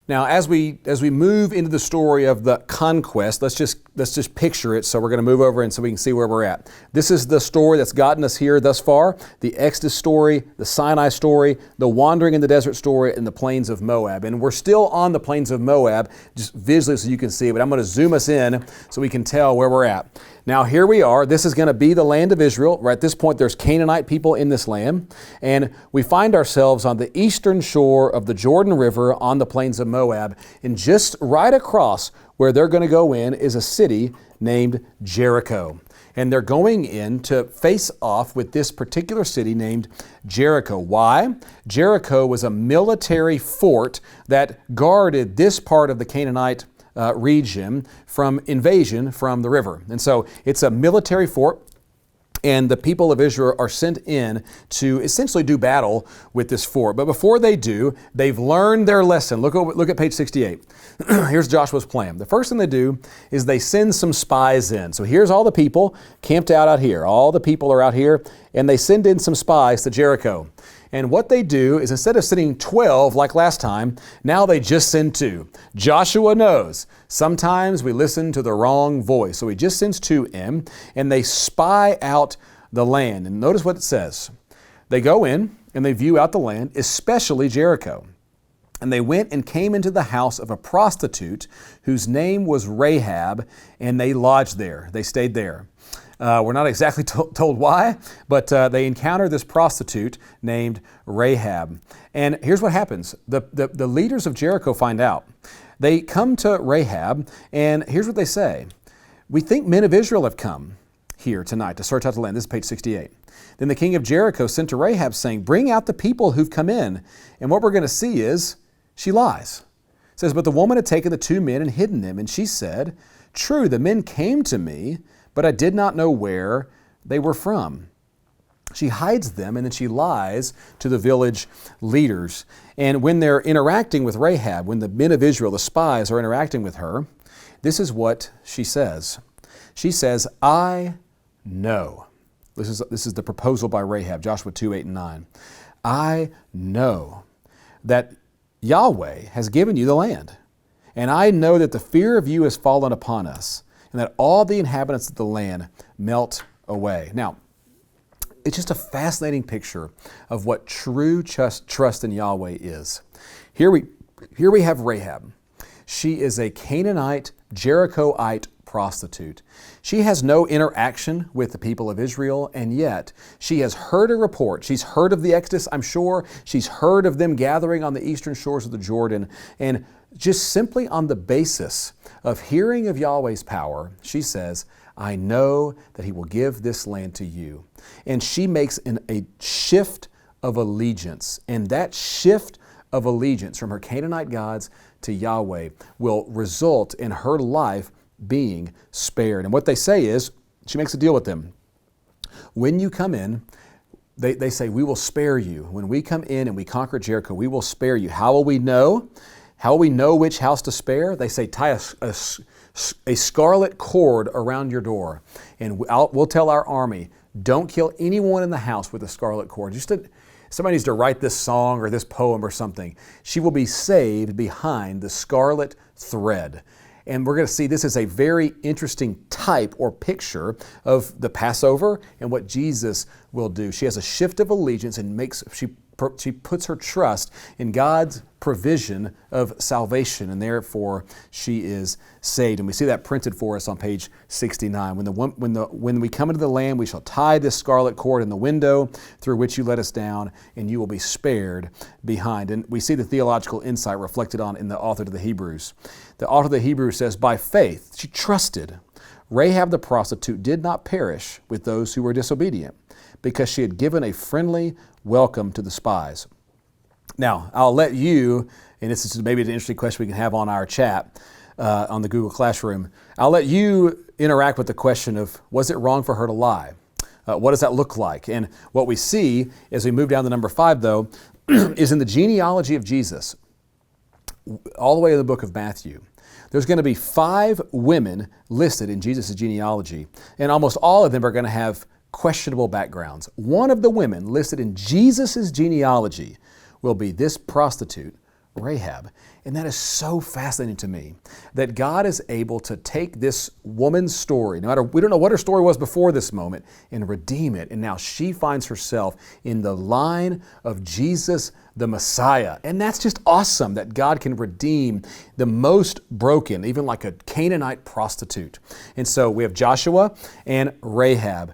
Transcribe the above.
Now, as we move into the story of the conquest, let's just picture it. So we're going to move over and so we can see where we're at. This is the story that's gotten us here thus far: the Exodus story, the Sinai story, the wandering in the desert story, and the plains of Moab. And we're still on the plains of Moab, just visually so you can see. But I'm going to zoom us in so we can tell where we're at. Now, here we are. This is going to be the land of Israel. Right at this point, there's Canaanite people in this land. And we find ourselves on the eastern shore of the Jordan River on the plains of Moab. And just right across where they're going to go in is a city named Jericho. And they're going in to face off with this particular city named Jericho. Why? Jericho was a military fort that guarded this part of the Canaanite region from invasion from the river. And so it's a military fort, and the people of Israel are sent in to essentially do battle with this fort. But before they do, they've learned their lesson. Look at page 68. Here's Joshua's plan. The first thing they do is they send some spies in. So here's all the people camped out here. All the people are out here, and they send in some spies to Jericho. And what they do is, instead of sending 12 like last time, now they just send 2. Joshua knows sometimes we listen to the wrong voice. So he just sends 2 in, and they spy out the land. And notice what it says. They go in and they view out the land, especially Jericho. And they went and came into the house of a prostitute whose name was Rahab, and they lodged there. They stayed there. We're not exactly told why, but they encounter this prostitute named Rahab. And here's what happens. The leaders of Jericho find out. They come to Rahab, and here's what they say. We think men of Israel have come here tonight to search out the land. This is page 68. Then the king of Jericho sent to Rahab, saying, bring out the people who've come in. And what we're going to see is she lies. It says, but the woman had taken the 2 men and hidden them. And she said, true, the men came to me, but I did not know where they were from. She hides them, and then she lies to the village leaders. And when they're interacting with Rahab, when the men of Israel, the spies, are interacting with her, this is what she says. She says, I know. This is the proposal by Rahab, Joshua 2, 8, and 9. I know that Yahweh has given you the land, and I know that the fear of you has fallen upon us, and that all the inhabitants of the land melt away. Now, it's just a fascinating picture of what true trust in Yahweh is. Here we have Rahab. She is a Canaanite, Jerichoite prostitute. She has no interaction with the people of Israel, and yet she has heard a report. She's heard of the Exodus, I'm sure. She's heard of them gathering on the eastern shores of the Jordan, and just simply on the basis of hearing of Yahweh's power, she says, I know that He will give this land to you. And she makes a shift of allegiance. And that shift of allegiance from her Canaanite gods to Yahweh will result in her life being spared. And what they say is, she makes a deal with them. When you come in, they say, we will spare you. When we come in and we conquer Jericho, we will spare you. How will we know? How will we know which house to spare? They say, tie a scarlet cord around your door, and we'll tell our army, don't kill anyone in the house with a scarlet cord. Somebody needs to write this song or this poem or something. She will be saved behind the scarlet thread. And we're going to see this is a very interesting type or picture of the Passover and what Jesus will do. She has a shift of allegiance and she puts her trust in God's provision of salvation, and therefore she is saved. And we see that printed for us on page 69. When we come into the land, we shall tie this scarlet cord in the window through which you let us down, and you will be spared behind. And we see the theological insight reflected on in the author to the Hebrews. The author of the Hebrews says, by faith she trusted. Rahab the prostitute did not perish with those who were disobedient, because she had given a friendly welcome to the spies. Now, I'll let you, and this is maybe an interesting question we can have on our chat on the Google Classroom, I'll let you interact with the question of, was it wrong for her to lie? What does that look like? And what we see as we move down to number 5, though, is in the genealogy of Jesus, all the way to the book of Matthew. There's going to be 5 women listed in Jesus' genealogy, and almost all of them are going to have questionable backgrounds. One of the women listed in Jesus' genealogy will be this prostitute, Rahab. And that is so fascinating to me, that God is able to take this woman's story, we don't know what her story was before this moment, and redeem it. And now she finds herself in the line of Jesus, the Messiah. And that's just awesome that God can redeem the most broken, even like a Canaanite prostitute. And so we have Joshua and Rahab.